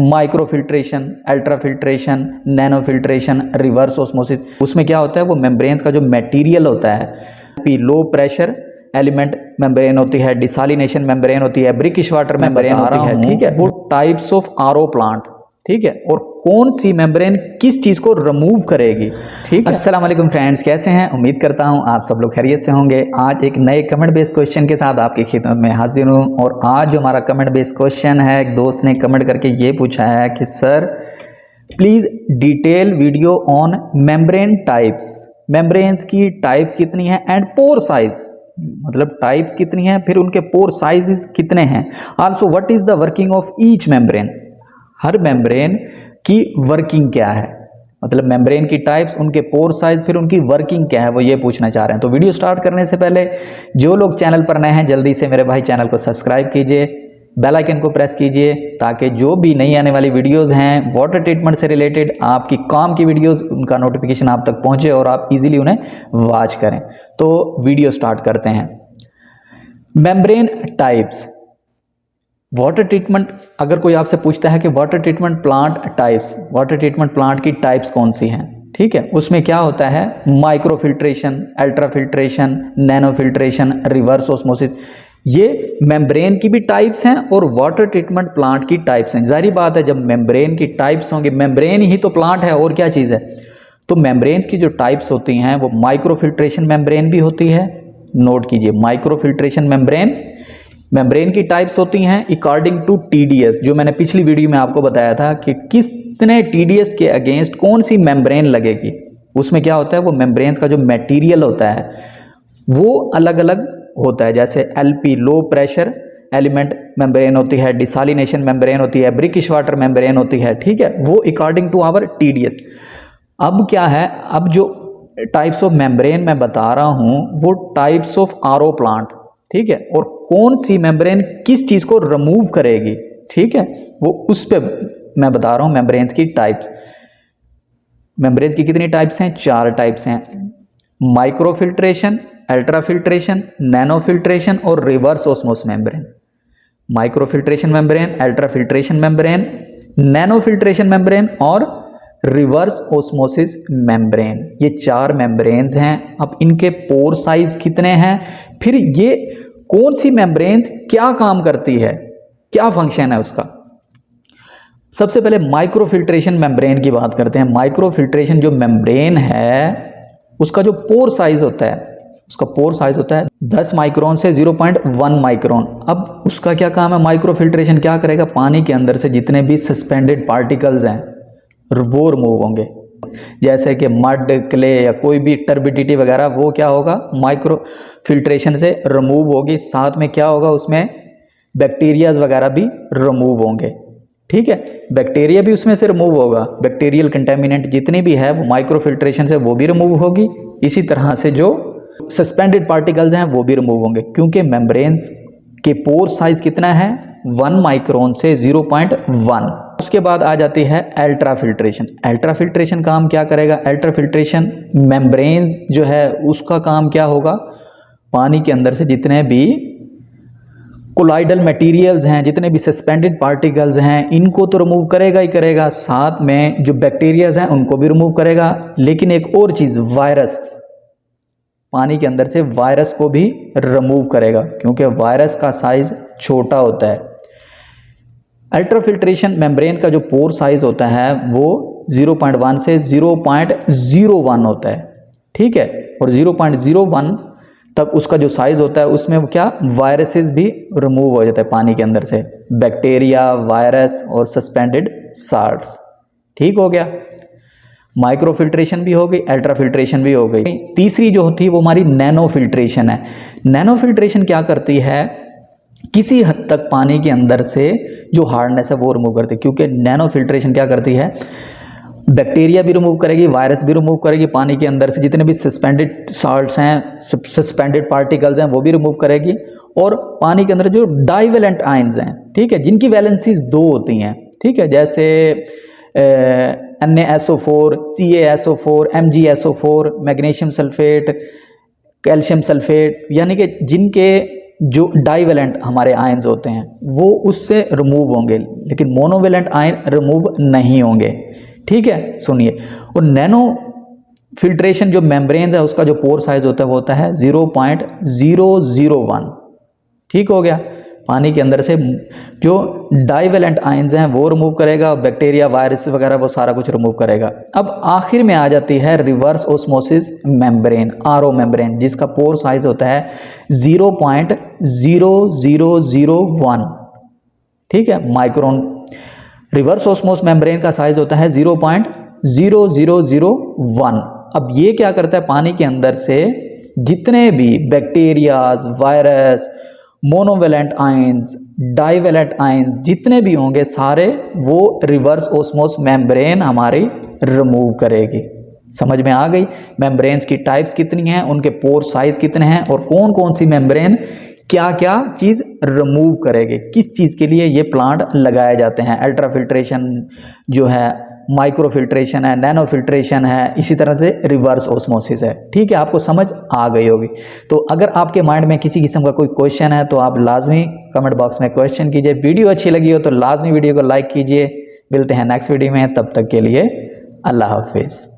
Micro filtration, ultra filtration, nano filtration, reverse osmosis. उसमें क्या होता है, वो मेम्ब्रेन्स का जो मटेरियल होता है, लो प्रेशर एलिमेंट मेम्ब्रेन होती है, डिसालिनेशन मेम्ब्रेन होती है, ब्रिकिश वाटर मेम्ब्रेन होती है, ठीक है। वो टाइप्स ऑफ आरओ प्लांट, ठीक है, और कौन सी मेम्ब्रेन किस चीज को रिमूव करेगी, ठीक है। अस्सलाम वालेकुम फ्रेंड्स, कैसे हैं? उम्मीद करता हूं आप सब लोग खैरियत से होंगे। आज एक नए कमेंट बेस्ड क्वेश्चन के साथ आपकी खिदमत में हाजिर हूं। और आज जो हमारा कमेंट बेस्ड क्वेश्चन है, एक दोस्त ने कमेंट करके ये पूछा है कि sir please detail video on membrane types, membranes की टाइप्स कितनी है एंड पोर साइज, मतलब टाइप्स कितनी है, फिर उनके पोर साइजेस कितने हैं, also what is the working of each membrane, her membrane की वर्किंग क्या है, मतलब मेम्ब्रेन की टाइप्स, उनके पोर साइज, फिर उनकी वर्किंग क्या है, वो ये पूछना चाह रहे हैं। तो वीडियो स्टार्ट करने से पहले जो लोग चैनल पर नए हैं जल्दी से मेरे भाई चैनल को सब्सक्राइब कीजिए, बेल आइकन को प्रेस कीजिए, ताकि जो भी नई आने वाली वीडियोस हैं वाटर ट्रीटमेंट से रिलेटेड, आपकी काम की वीडियोस, उनका नोटिफिकेशन आप तक पहुंचे और आप इजीली उन्हें वॉच करें। तो वीडियो स्टार्ट करते हैं। मेम्ब्रेन टाइप्स, वाटर ट्रीटमेंट, अगर कोई आपसे पूछता है कि water treatment plant types, water treatment plant की टाइप्स कौन सी हैं, ठीक है, उसमें क्या होता है, micro filtration, ultra filtration, nano filtration, reverse osmosis, ये मेम्ब्रेन की भी टाइप्स हैं और वाटर ट्रीटमेंट प्लांट की टाइप्स हैं। जाहिर बात है, जब मेम्ब्रेन की टाइप्स होंगी, मेम्ब्रेन ही तो प्लांट है और क्या चीज़ है, तो मेम्ब्रेन की जो टाइप्स होती हैं वो माइक्रो फिल्ट्रेशन मेम्ब्रेन भी होती है, नोट कीजिए, माइक्रो फिल्ट्रेशन मेम्ब्रेन की टाइप्स होती हैं अकॉर्डिंग टू टीडीएस, जो मैंने पिछली वीडियो में आपको बताया था कि कितने टीडीएस के अगेंस्ट कौन सी मेम्ब्रेन लगेगी। उसमें क्या होता है, वो मेम्ब्रेन्स का जो मटेरियल होता है वो अलग अलग होता है, जैसे LP low pressure element membrane होती है, डिसालिनेशन मेम्ब्रेन होती है, ब्रिकिश वाटर मेम्ब्रेन होती है, ठीक है, वो अकॉर्डिंग टू आवर टीडीएस। अब क्या है, अब जो टाइप्स ऑफ मेम्ब्रेन मैं बता रहा हूं वो टाइप्स ऑफ आरओ प्लांट, ठीक है, और कौन सी मेम्ब्रेन किस चीज को रिमूव करेगी, ठीक है, वो उस पे मैं बता रहा हूं। मेम्ब्रेन्स की टाइप्स, मेम्ब्रेन्स की कितनी टाइप्स हैं, 4 टाइप्स हैं, micro filtration, ultra filtration, nano filtration और reverse osmosis membrane. Micro filtration membrane, ultra filtration membrane, nano filtration membrane और रिवर्स ऑस्मोसिस मेम्ब्रेन, ये 4 मेम्ब्रेन्स हैं। अब इनके पोर साइज कितने हैं, फिर ये कौन सी मेम्ब्रेन्स क्या काम करती है, क्या फंक्शन है उसका। सबसे पहले माइक्रो फिल्ट्रेशन मेम्ब्रेन की बात करते हैं। माइक्रो फिल्ट्रेशन जो मेम्ब्रेन है उसका जो पोर साइज होता है, उसका पोर साइज होता है 10 माइक्रोन से 0.1 माइक्रोन। अब उसका क्या काम है, माइक्रो फिल्ट्रेशन क्या करेगा, पानी के अंदर से जितने भी सस्पेंडेड पार्टिकल्स हैं वो रिमूव होंगे, जैसे कि मड, क्ले या कोई भी टर्बिडिटी वगैरह, वो क्या होगा, माइक्रो फिल्ट्रेशन से रिमूव होगी। साथ में क्या होगा, उसमें बैक्टीरियाज वगैरह भी रिमूव होंगे, ठीक है, बैक्टीरिया भी उसमें से रिमूव होगा, बैक्टीरियल कंटेमिनेंट जितनी भी है वो माइक्रो फिल्ट्रेशन से वो भी रिमूव होगी। इसी तरह से जो सस्पेंडेड पार्टिकल्स हैं वो भी रिमूव होंगे, क्योंकि मेम्ब्रेन्स के पोर साइज कितना है, 1 माइक्रोन से 0.1। उसके बाद आ जाती है अल्ट्रा फिल्ट्रेशन। अल्ट्रा फिल्ट्रेशन काम क्या करेगा, अल्ट्रा फिल्ट्रेशन मेम्ब्रेन्स जो है उसका काम क्या होगा, पानी के अंदर से जितने भी कोलाइडल मटेरियल्स हैं, जितने भी सस्पेंडेड पार्टिकल्स हैं, इनको तो रिमूव करेगा ही करेगा, साथ में जो बैक्टीरियाज हैं उनको भी रिमूव करेगा। लेकिन एक और चीज, वायरस, पानी के अंदर से वायरस को भी रिमूव करेगा, क्योंकि वायरस का साइज छोटा होता है। अल्ट्रा फिल्ट्रेशन मेम्ब्रेन का जो पोर साइज होता है वो 0.1 से 0.01 होता है, ठीक है, और 0.01 तक उसका जो साइज होता है उसमें वो क्या, वायरसेस भी रिमूव हो जाता है पानी के अंदर से, बैक्टीरिया, वायरस और सस्पेंडेड साल्ट्स, ठीक हो गया। माइक्रो फिल्ट्रेशन भी हो गई, अल्ट्रा फिल्ट्रेशन भी हो गई। तीसरी जो होती है वो हमारी नैनो फिल्ट्रेशन है। नैनो फिल्ट्रेशन क्या करती है, किसी हद तक पानी के अंदर से जो हार्डनेस है वो रिमूव करती है, क्योंकि नैनो फिल्ट्रेशन क्या करती है, बैक्टीरिया भी रिमूव करेगी, वायरस भी रिमूव करेगी, पानी के अंदर से जितने भी सस्पेंडेड साल्ट्स हैं, सस्पेंडेड पार्टिकल्स हैं वो भी रिमूव करेगी, और पानी के अंदर जो डाइवेलेंट आयंस हैं, ठीक है, जिनकी वैलेंसीज 2 होती हैं, ठीक है, जैसे NaSO4, CaSO4, MgSO4, magnesium sulphate, calcium sulphate, यानी कि जिनके जो डाइवेलेंट हमारे आयंस होते हैं वो उससे रिमूव होंगे, लेकिन मोनोवेलेंट आयन रिमूव नहीं होंगे। ठीक है, सुनिए। और नैनो फिल्ट्रेशन जो मेम्ब्रेन है उसका जो पोर साइज होता है वो होता है 0.001। ठीक हो गया। पानी के अंदर से जो डाइवेलेंट आयंस हैं वो रिमूव करेगा, बैक्टीरिया वायरस वगैरह वो सारा कुछ रिमूव करेगा। अब आखिर में आ जाती है reverse osmosis membrane, RO membrane, जिसका पोर साइज होता है 0.0001। ठीक है, माइक्रोन। रिवर्स ओस्मोस मेम्ब्रेन का साइज होता है 0.0001। अब ये क्या करता है, पानी के अंदर से जितने भी bacterias, virus, monovalent ions, divalent ions जितने भी होंगे सारे वो रिवर्स ओस्मोस मेम्ब्रेन हमारी रिमूव करेगी। समझ में आ गई? मेम्ब्रेन्स की टाइप्स कितनी हैं, उनके पोर साइज कितने हैं और कौन कौन सी मेम्ब्रेन क्या क्या चीज़ रिमूव करेगी, किस चीज़ के लिए ये प्लांट लगाए जाते हैं। अल्ट्रा फिल्ट्रेशन जो है, माइक्रो फिल्ट्रेशन है, नैनो फिल्ट्रेशन है, इसी तरह से रिवर्स ओस्मोसिस है। ठीक है, आपको समझ आ गई होगी। तो अगर आपके माइंड में किसी किस्म का कोई क्वेश्चन है तो आप लाजमी कमेंट बॉक्स में क्वेश्चन कीजिए। वीडियो अच्छी लगी हो तो लाजमी वीडियो को लाइक कीजिए। मिलते हैं नेक्स्ट वीडियो में, तब तक के लिए अल्लाह हाफिज़।